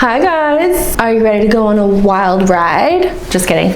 Hi guys, are you ready to go on a wild ride? Just kidding.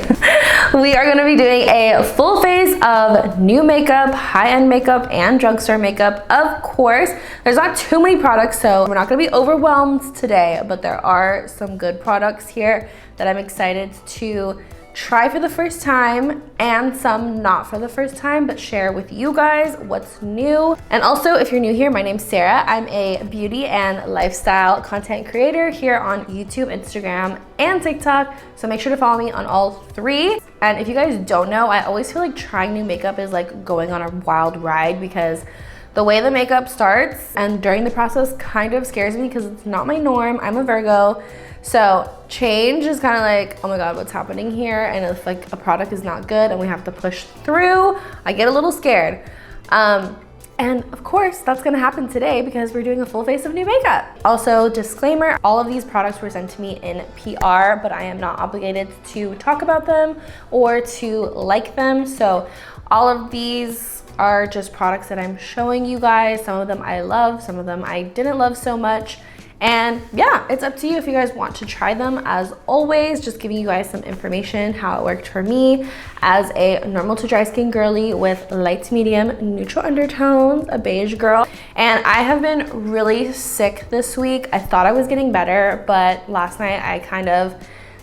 We are going to be doing a full face of new makeup, high-end makeup, and drugstore makeup. Of course, there's not too many products, so we're not going to be overwhelmed today, but there are some good products here that I'm excited to try for the first time, and some not for the first time, but share with you guys what's new. And also, if you're new here, my name's Sarah. I'm a beauty and lifestyle content creator here on YouTube, Instagram, and TikTok. So make sure to follow me on all three. And if you guys don't know, I always feel like trying new makeup is like going on a wild ride, because the way the makeup starts and during the process kind of scares me because it's not my norm. I'm a Virgo. So change is kind of like, oh my God, what's happening here? And if like a product is not good and we have to push through, I get a little scared. And of course, that's gonna happen today because we're doing a full face of new makeup. Also, disclaimer, all of these products were sent to me in PR, but I am not obligated to talk about them or to like them. So all of these are just products that I'm showing you guys. Some of them I love, some of them I didn't love so much. And yeah, it's up to you if you guys want to try them. As always, just giving you guys some information, how it worked for me as a normal to dry skin girly with light to medium neutral undertones, a beige girl. And I have been really sick this week. I thought I was getting better, but last night I kind of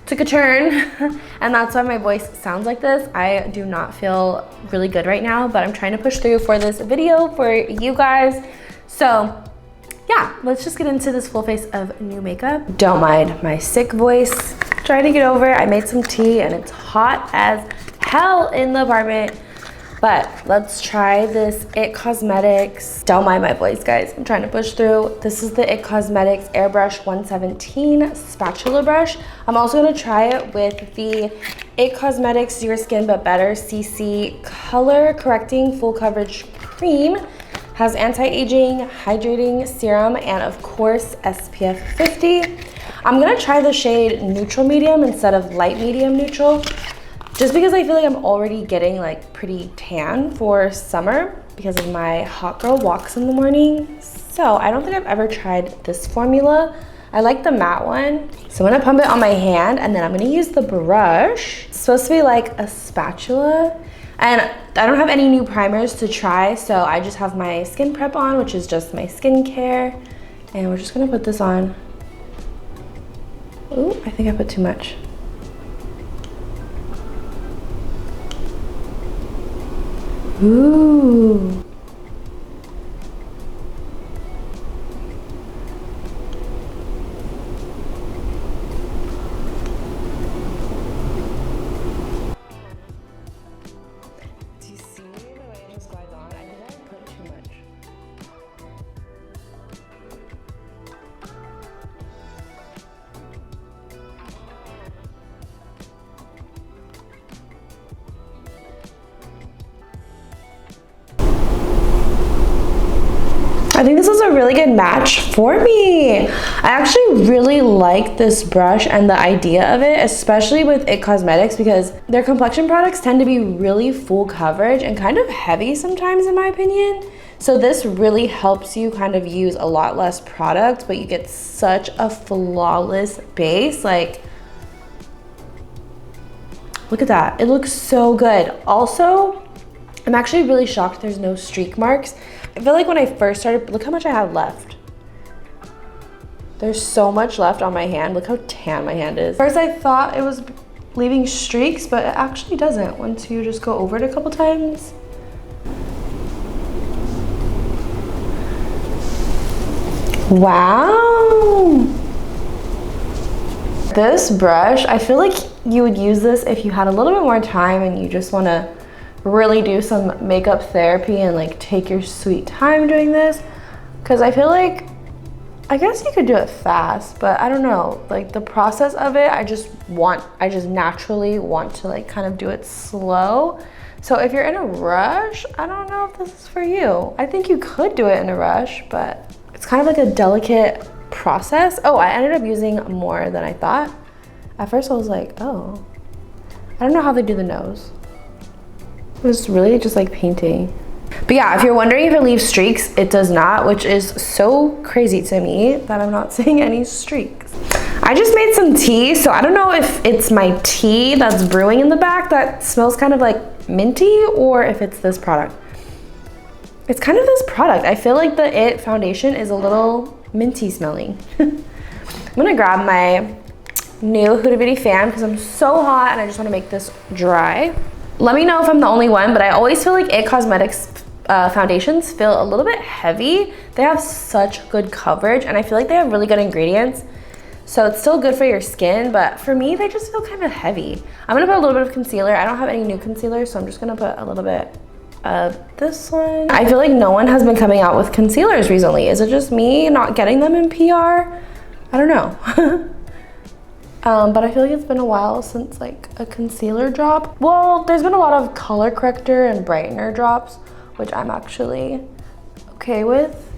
took a turn and that's why my voice sounds like this. I do not feel really good right now, but I'm trying to push through for this video for you guys. So yeah, let's just get into this full face of new makeup. Don't mind my sick voice. Trying to get over it. I made some tea and it's hot as hell in the apartment. But let's try this IT Cosmetics. Don't mind my voice, guys. I'm trying to push through. This is the IT Cosmetics Airbrush 117 spatula brush. I'm also gonna try it with the IT Cosmetics Your Skin But Better CC Color Correcting Full Coverage Cream. Has anti-aging, hydrating serum, and of course, SPF 50. I'm gonna try the shade neutral medium instead of light medium neutral, just because I feel like I'm already getting like pretty tan for summer because of my hot girl walks in the morning. So I don't think I've ever tried this formula. I like the matte one. So I'm gonna pump it on my hand and then I'm gonna use the brush. It's supposed to be like a spatula. And I don't have any new primers to try, so I just have my skin prep on, which is just my skincare. And we're just gonna put this on. Ooh, I think I put too much. Ooh. I think this is a really good match for me. I actually really like this brush and the idea of it, especially with IT Cosmetics, because their complexion products tend to be really full coverage and kind of heavy sometimes in my opinion. So this really helps you kind of use a lot less product, but you get such a flawless base. Like, look at that, it looks so good. Also, I'm actually really shocked there's no streak marks. I feel like when I first started, look how much I have left. There's so much left on my hand. Look how tan my hand is. First I thought it was leaving streaks, but it actually doesn't once you just go over it a couple times. Wow. This brush, I feel like you would use this if you had a little bit more time and you just wanna really do some makeup therapy and like take your sweet time doing this, because I feel like, I guess you could do it fast, but I don't know, like the process of it, I just naturally want to like kind of do it slow. So if you're in a rush, I don't know if this is for you. I think you could do it in a rush, but it's kind of like a delicate process. Oh, I ended up using more than I thought. At first I was like, oh, I don't know how they do the nose. It was really just like painting. But yeah, if you're wondering if it leaves streaks, it does not, which is so crazy to me that I'm not seeing any streaks. I just made some tea, so I don't know if it's my tea that's brewing in the back that smells kind of like minty, or if it's this product. It's kind of this product. I feel like the IT foundation is a little minty smelling. I'm gonna grab my new Huda Beauty fan because I'm so hot and I just want to make this dry. Let me know if I'm the only one, but I always feel like IT Cosmetics foundations feel a little bit heavy. They have such good coverage and I feel like they have really good ingredients. So it's still good for your skin, but for me, they just feel kind of heavy. I'm gonna put a little bit of concealer. I don't have any new concealer, so I'm just gonna put a little bit of this one. I feel like no one has been coming out with concealers recently. Is it just me not getting them in PR? I don't know. But I feel like it's been a while since like a concealer drop. Well, there's been a lot of color corrector and brightener drops, which I'm actually okay with.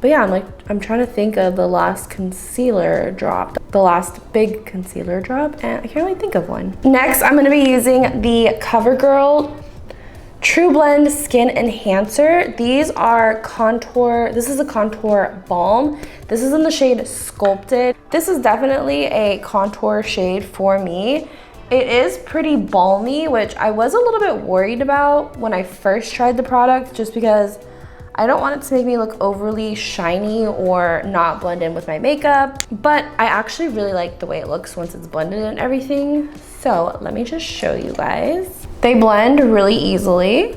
But yeah, I'm trying to think of the last concealer drop, the last big concealer drop, and I can't really think of one. Next, I'm gonna be using the Covergirl True Blend Skin Enhancer. These are contour, this is a contour balm. This is in the shade Sculpted. This is definitely a contour shade for me. It is pretty balmy, which I was a little bit worried about when I first tried the product, just because I don't want it to make me look overly shiny or not blend in with my makeup, but I actually really like the way it looks once it's blended and everything. So let me just show you guys. They blend really easily.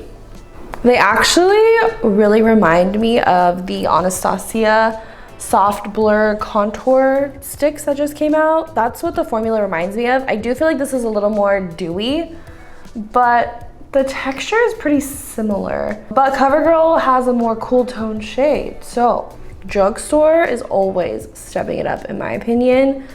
They actually really remind me of the Anastasia Soft Blur Contour sticks that just came out. That's what the formula reminds me of. I do feel like this is a little more dewy, but the texture is pretty similar. But Covergirl has a more cool tone shade. So Drugstore is always stepping it up in my opinion.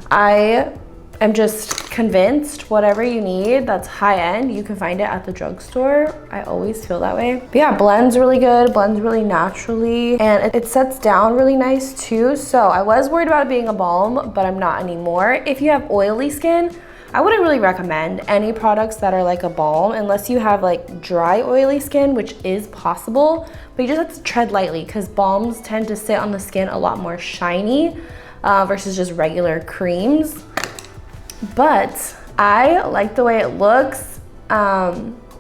I am just convinced whatever you need that's high end, you can find it at the drugstore. I always feel that way. But yeah, blends really good, blends really naturally, and it sets down really nice too. So I was worried about it being a balm, but I'm not anymore. If you have oily skin, I wouldn't really recommend any products that are like a balm unless you have like dry oily skin, which is possible, but you just have to tread lightly because balms tend to sit on the skin a lot more shiny versus just regular creams. But I like the way it looks.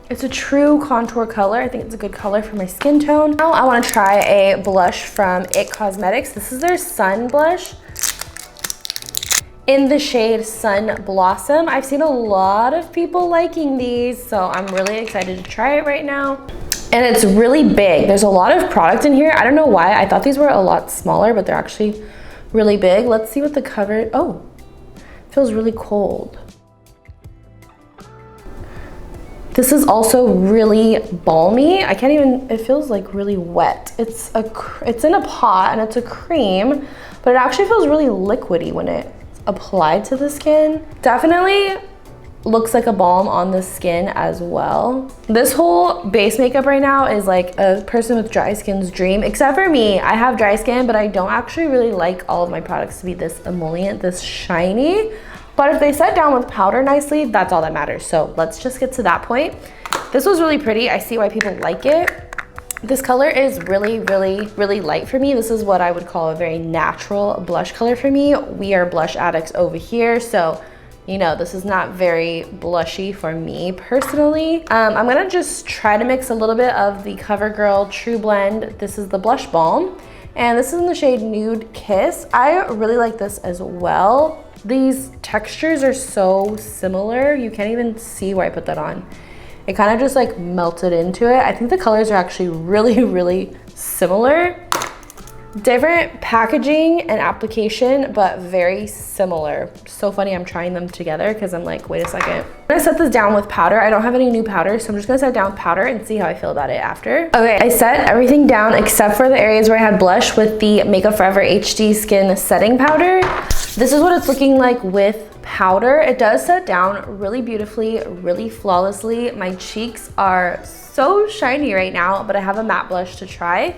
It's a true contour color. I think it's a good color for my skin tone. Now I want to try a blush from IT Cosmetics. This is their Sun blush in the shade Sun Blossom. I've seen a lot of people liking these, so I'm really excited to try it right now. And it's really big. There's a lot of product in here. I don't know why. I thought these were a lot smaller, but they're actually really big. Let's see what the cover, oh. Feels really cold. This is also really balmy. I can't even, it feels like really wet. It's in a pot and it's a cream, but it actually feels really liquidy when it's applied to the skin. Definitely looks like a balm on the skin as well. This whole base makeup right now is like a person with dry skin's dream, except for me. I have dry skin, but I don't actually really like all of my products to be this emollient, this shiny. But if they set down with powder nicely, that's all that matters. So let's just get to that point. This was really pretty. I see why people like it. This color is really, really, really light for me. This is what I would call a very natural blush color for me. We are blush addicts over here, so you know, this is not very blushy for me personally. I'm gonna just try to mix a little bit of the Covergirl True Blend. This is the blush balm, and this is in the shade Nude Kiss. I really like this as well. These textures are so similar. You can't even see where I put that on. It kind of just like melted into it. I think the colors are actually really, really similar. Different packaging and application, but very similar. So funny, I'm trying them together because I'm like, wait a second. I'm gonna set this down with powder. I don't have any new powder, so I'm just gonna set it down with powder and see how I feel about it after. Okay, I set everything down except for the areas where I had blush with the Makeup Forever HD Skin Setting Powder. This is what it's looking like with powder. It does set down really beautifully, really flawlessly. My cheeks are so shiny right now, but I have a matte blush to try.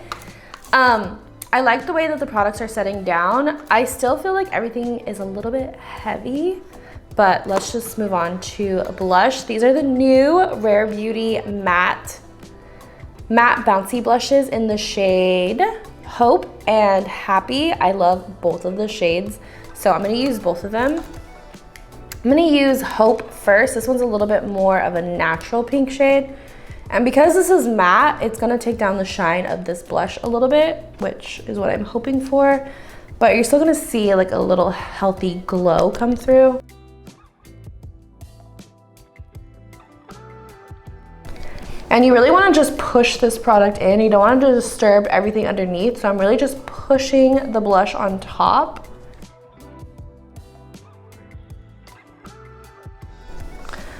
I like the way that the products are setting down. I still feel like everything is a little bit heavy, but let's just move on to blush. These are the new Rare Beauty Matte Bouncy blushes in the shade Hope and Happy. I love both of the shades So I'm gonna use both of them. I'm gonna use Hope first. This one's a little bit more of a natural pink shade. And because this is matte, it's gonna take down the shine of this blush a little bit, which is what I'm hoping for. But you're still gonna see like a little healthy glow come through. And you really wanna just push this product in. You don't want to disturb everything underneath. So I'm really just pushing the blush on top.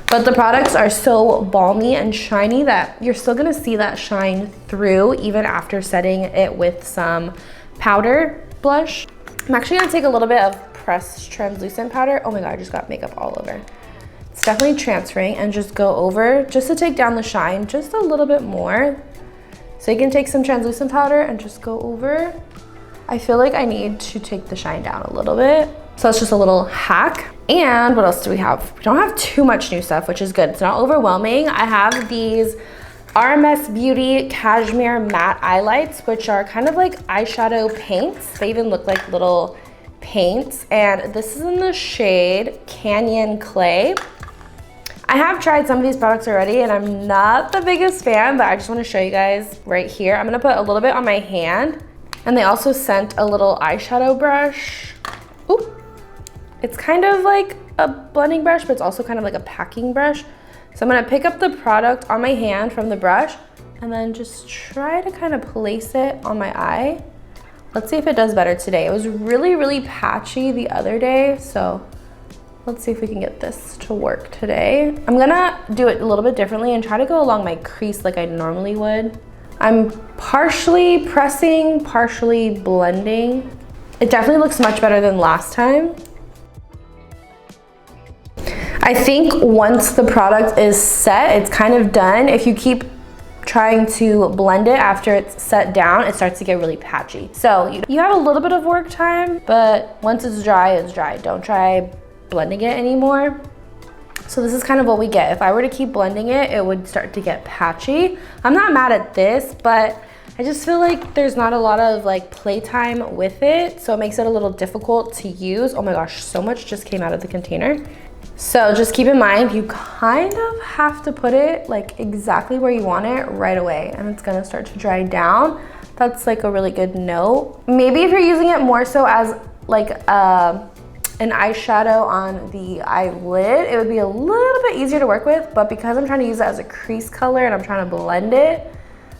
But the products are so balmy and shiny that you're still gonna see that shine through even after setting it with some powder blush. I'm actually gonna take a little bit of pressed translucent powder. Oh my God, I just got makeup all over. It's definitely transferring, and just go over just to take down the shine just a little bit more. So you can take some translucent powder and just go over. I feel like I need to take the shine down a little bit. So it's just a little hack. And what else do we have? We don't have too much new stuff, which is good. It's not overwhelming. I have these RMS Beauty Cashmere Matte Eyelights, which are kind of like eyeshadow paints. They even look like little paints. And this is in the shade Canyon Clay. I have tried some of these products already and I'm not the biggest fan, but I just want to show you guys right here. I'm going to put a little bit on my hand, and they also sent a little eyeshadow brush. Ooh. It's kind of like a blending brush, but it's also kind of like a packing brush. So I'm going to pick up the product on my hand from the brush and then just try to kind of place it on my eye. Let's see if it does better today. It was really, really patchy the other day, so let's see if we can get this to work today. I'm gonna do it a little bit differently and try to go along my crease like I normally would. I'm partially pressing, partially blending. It definitely looks much better than last time. I think once the product is set, it's kind of done. If you keep trying to blend it after it's set down, it starts to get really patchy. So you have a little bit of work time, but once it's dry, it's dry. Don't try blending it anymore. So this is kind of what we get. If I were to keep blending it, it would start to get patchy. I'm not mad at this, but I just feel like there's not a lot of like playtime with it, so it makes it a little difficult to use. Oh my gosh, so much just came out of the container. So just keep in mind, you kind of have to put it like exactly where you want it right away, and it's gonna start to dry down. That's like a really good note. Maybe if you're using it more so as like an eyeshadow on the eyelid, it would be a little bit easier to work with, but because I'm trying to use it as a crease color and I'm trying to blend it,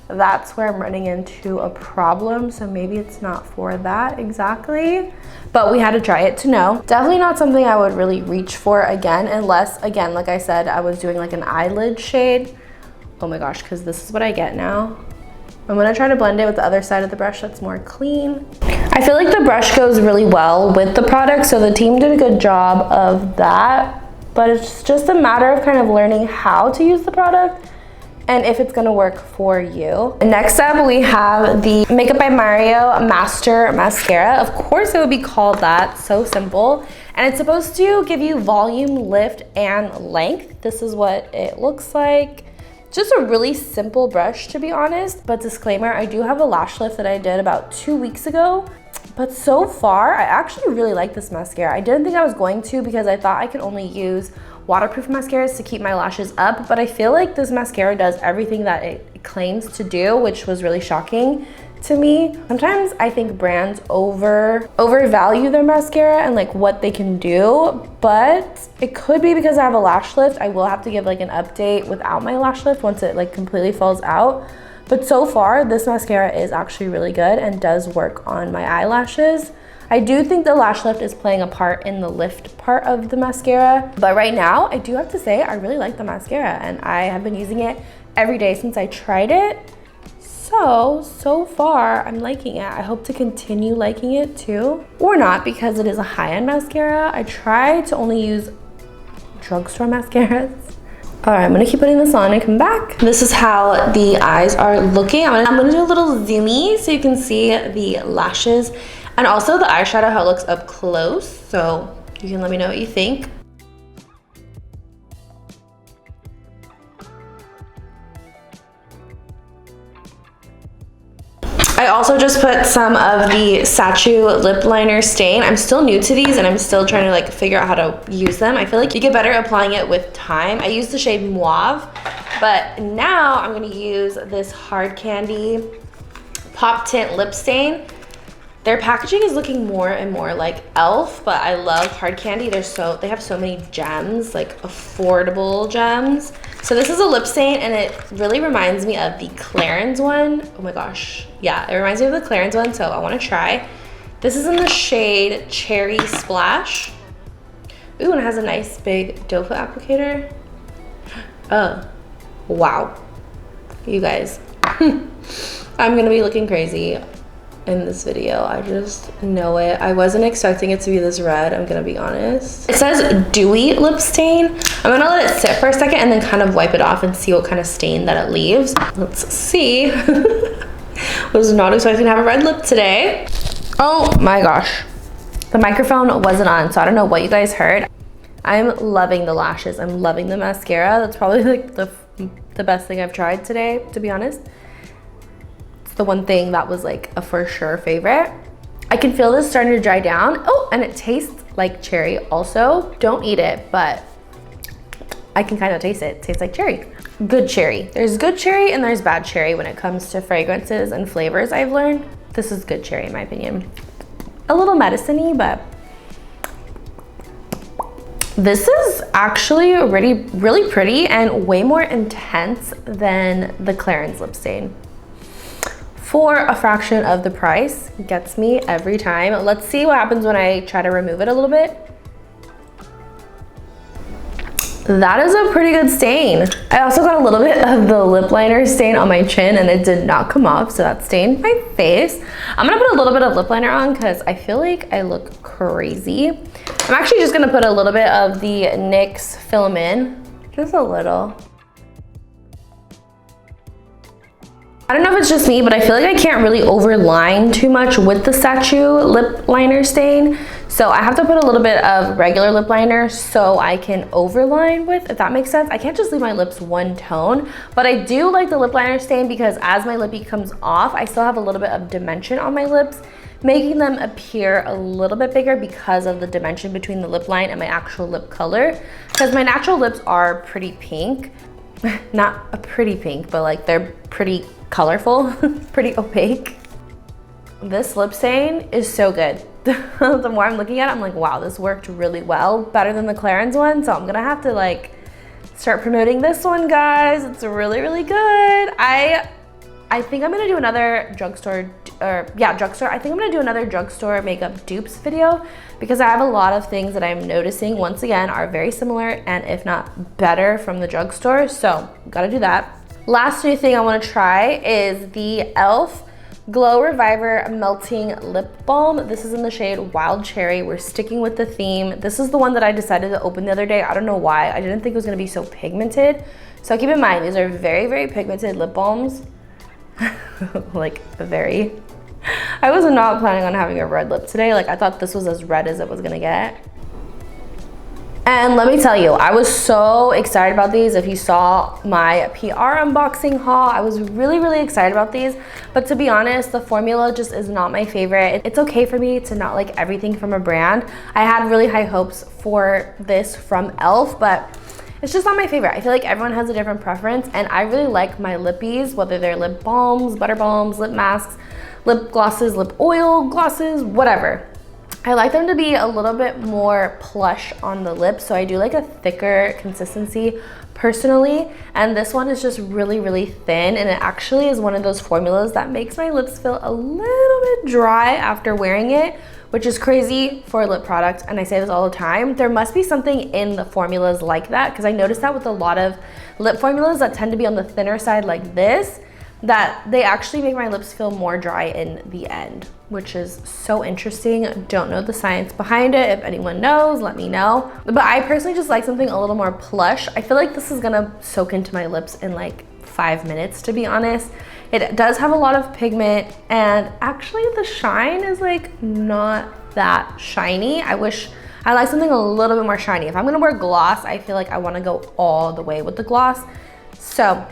that's where I'm running into a problem. So maybe it's not for that exactly, but we had to try it to know. Definitely not something I would really reach for again, unless, again, like I said, I was doing like an eyelid shade. Oh my gosh, because this is what I get now. I'm gonna try to blend it with the other side of the brush that's more clean. I feel like the brush goes really well with the product, so the team did a good job of that, but it's just a matter of kind of learning how to use the product and if it's gonna work for you. Next up, we have the Makeup by Mario Master Mascara. Of course it would be called that, so simple. And it's supposed to give you volume, lift, and length. This is what it looks like. Just a really simple brush, to be honest, but disclaimer, I do have a lash lift that I did about 2 weeks ago. But so far, I actually really like this mascara. I didn't think I was going to because I thought I could only use waterproof mascaras to keep my lashes up, but I feel like this mascara does everything that it claims to do, which was really shocking to me. Sometimes I think brands overvalue their mascara and like what they can do, but it could be because I have a lash lift. I will have to give like an update without my lash lift once it like completely falls out. But so far, this mascara is actually really good and does work on my eyelashes. I do think the lash lift is playing a part in the lift part of the mascara, but right now I do have to say I really like the mascara and I have been using it every day since I tried it. So far I'm liking it. I hope to continue liking it too, or not, because it is a high-end mascara. I try to only use drugstore mascaras. All right, I'm gonna keep putting this on and come back. This is how the eyes are looking. I'm gonna do a little zoomy so you can see the lashes and also the eyeshadow, how it looks up close. So you can let me know what you think. I also just put some of the Sarahsowse lip liner stain. I'm still new to these and I'm still trying to like figure out how to use them. I feel like you get better applying it with time. I used the shade Mauve, but now I'm gonna use this Hard Candy Pop Tint lip stain. Their packaging is looking more and more like e.l.f., but I love Hard Candy. They have so many gems, like affordable gems. So this is a lip stain and it really reminds me of the Clarins one. Oh my gosh. Yeah, it reminds me of the Clarins one, so I wanna try. This is in the shade Cherry Splash. Ooh, and it has a nice big doe foot applicator. Oh, wow. You guys, I'm gonna be looking crazy in this video. I just know it. I wasn't expecting it to be this red, I'm gonna be honest. It says dewy lip stain. I'm gonna let it sit for a second and then kind of wipe it off and see what kind of stain that it leaves. Let's see. Was not expecting to have a red lip today. Oh my gosh. The microphone wasn't on, so I don't know what you guys heard. I'm loving the lashes. I'm loving the mascara. That's probably like the best thing I've tried today, to be honest. The one thing that was like a for sure favorite. I can feel this starting to dry down. Oh, and it tastes like cherry also. Don't eat it, but I can kind of taste it. It tastes like cherry. Good cherry. There's good cherry and there's bad cherry when it comes to fragrances and flavors, I've learned. This is good cherry in my opinion. A little medicine-y, but this is actually really pretty and way more intense than the Clarins lip stain. For a fraction of the price, gets me every time. Let's see what happens when I try to remove it a little bit. That is a pretty good stain. I also got a little bit of the lip liner stain on my chin and it did not come off, so that stained my face. I'm gonna put a little bit of lip liner on because I feel like I look crazy. I'm actually just gonna put a little bit of the NYX Film In, just a little. I don't know if it's just me, but I feel like I can't really overline too much with the Sarahsowse lip liner stain. So I have to put a little bit of regular lip liner so I can overline with, if that makes sense. I can't just leave my lips one tone, but I do like the lip liner stain because as my lippy comes off, I still have a little bit of dimension on my lips, making them appear a little bit bigger because of the dimension between the lip line and my actual lip color. Because my natural lips are pretty pink. Not a pretty pink, but like they're pretty colorful, pretty opaque. This lip stain is so good. The more I'm looking at it, I'm like, wow, this worked really well, better than the Clarins one. So I'm gonna have to like start promoting this one, guys. It's really, really good. I think I'm gonna do another drugstore. I think I'm gonna do another drugstore makeup dupes video because I have a lot of things that I'm noticing once again are very similar and if not better from the drugstore. So gotta do that. Last new thing I wanna try is the e.l.f. Glow Reviver Melting Lip Balm. This is in the shade Wild Cherry. We're sticking with the theme. This is the one that I decided to open the other day. I don't know why. I didn't think it was gonna be so pigmented. So keep in mind, these are very, very pigmented lip balms. Like very. I was not planning on having a red lip today. Like I thought this was as red as it was gonna get. And let me tell you, I was so excited about these. If you saw my PR unboxing haul, I was really, really excited about these. But to be honest, the formula just is not my favorite. It's okay for me to not like everything from a brand. I had really high hopes for this from e.l.f., but it's just not my favorite. I feel like everyone has a different preference and I really like my lippies, whether they're lip balms, butter balms, lip masks, lip glosses, lip oil glosses, whatever. I like them to be a little bit more plush on the lips, so I do like a thicker consistency personally, and this one is just really, really thin, and it actually is one of those formulas that makes my lips feel a little bit dry after wearing it, which is crazy for a lip product, and I say this all the time. There must be something in the formulas like that, because I noticed that with a lot of lip formulas that tend to be on the thinner side like this, that they actually make my lips feel more dry in the end, which is so interesting. Don't know the science behind it. If anyone knows, let me know. But I personally just like something a little more plush. I feel like this is gonna soak into my lips in like 5 minutes, to be honest. It does have a lot of pigment, and actually the shine is like not that shiny. I like something a little bit more shiny. If I'm gonna wear gloss, I feel like I wanna go all the way with the gloss. So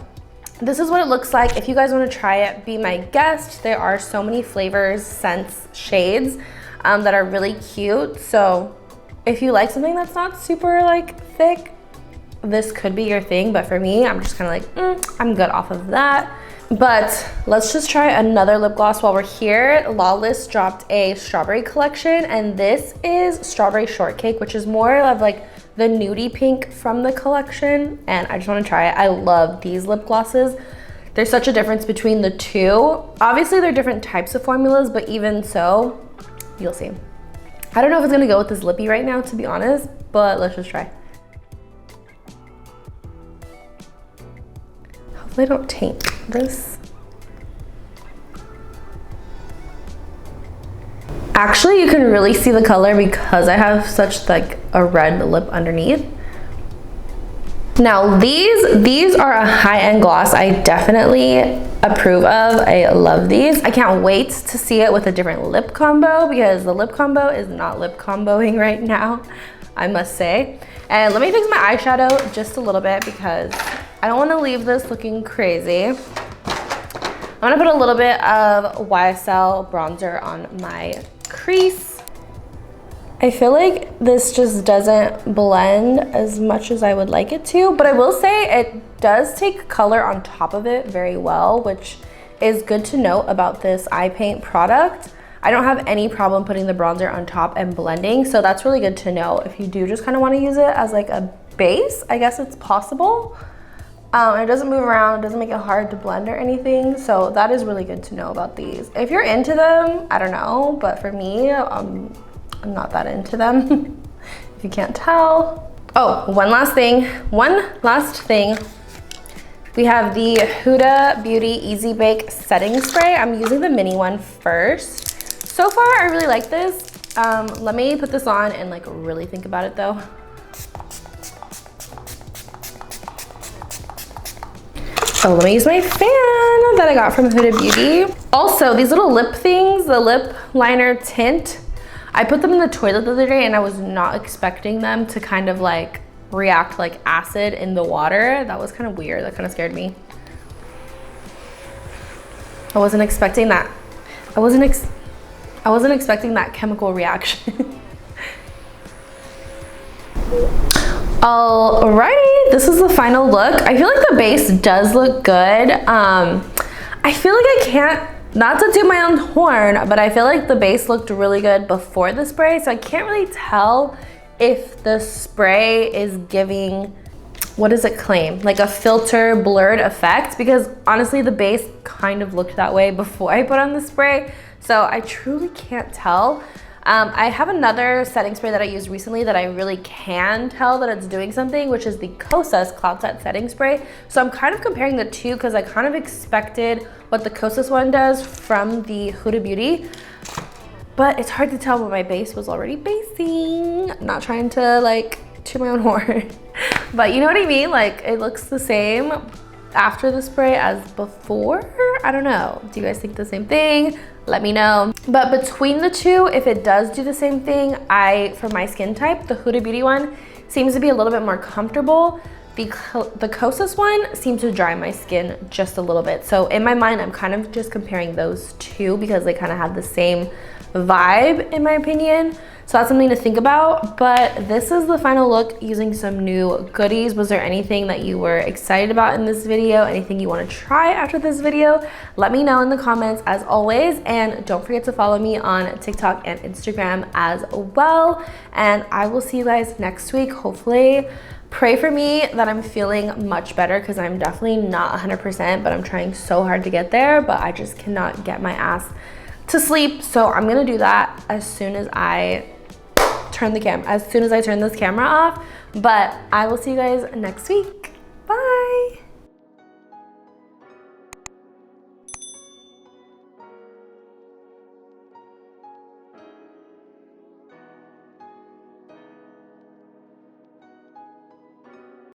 this is what it looks like. If you guys want to try it, be my guest. There are so many flavors, scents, shades that are really cute. So if you like something that's not super like thick, this could be your thing. But for me, I'm just kind of like, I'm good off of that. But let's just try another lip gloss while we're here. Lawless dropped a strawberry collection, and this is Strawberry Shortcake, which is more of like the nudie pink from the collection, and I just want to try it. I love these lip glosses. There's such a difference between the two. Obviously, they're different types of formulas, but even so, you'll see. I don't know if it's gonna go with this lippy right now, to be honest, but let's just try. Hopefully I don't taint this. Actually, you can really see the color because I have such like a red lip underneath. Now these are a high-end gloss I definitely approve of. I love these. I can't wait to see it with a different lip combo because the lip combo is not lip comboing right now, I must say. And let me fix my eyeshadow just a little bit because I don't want to leave this looking crazy. I'm gonna put a little bit of YSL bronzer on my crease. I feel like this just doesn't blend as much as I would like it to, but I will say it does take color on top of it very well, which is good to note about this eye paint product. I don't have any problem putting the bronzer on top and blending, so that's really good to know. If you do just kind of want to use it as like a base, I guess it's possible. It doesn't move around, it doesn't make it hard to blend or anything, so that is really good to know about these. If you're into them, I don't know, but for me, I'm not that into them, if you can't tell. Oh, one last thing. We have the Huda Beauty Easy Bake Setting Spray. I'm using the mini one first. So far, I really like this. Let me put this on and like really think about it though. So let me use my fan that I got from Huda Beauty. Also, these little lip things, the lip liner tint, I put them in the toilet the other day and I was not expecting them to kind of like react like acid in the water. That was kind of weird. That kind of scared me. I wasn't expecting that. I wasn't expecting that chemical reaction. Alrighty, this is the final look. I feel like the base does look good. I feel like I can't, not to toot my own horn, but I feel like the base looked really good before the spray, so I can't really tell if the spray is giving, what does it claim? Like a filter blurred effect, because honestly the base kind of looked that way before I put on the spray, so I truly can't tell. I have another setting spray that I used recently that I really can tell that it's doing something, which is the Kosas Cloud Set Setting Spray. So I'm kind of comparing the two because I kind of expected what the Kosas one does from the Huda Beauty, but it's hard to tell when my base was already basing. I'm not trying to like toot my own horn, but you know what I mean? Like it looks the same after the spray as before. I don't know. Do you guys think the same thing? Let me know. But between the two, if it does do the same thing, for my skin type, the Huda Beauty one seems to be a little bit more comfortable. The Kosas one seems to dry my skin just a little bit. So in my mind, I'm kind of just comparing those two because they kind of have the same vibe in my opinion. So that's something to think about, but this is the final look using some new goodies. Was there anything that you were excited about in this video? Anything you want to try after this video? Let me know in the comments as always, and don't forget to follow me on TikTok and Instagram as well. And I will see you guys next week, hopefully. Pray for me that I'm feeling much better because I'm definitely not 100%, but I'm trying so hard to get there, but I just cannot get my ass to sleep. So I'm gonna do that as soon as I turn this camera off. But I will see you guys next week.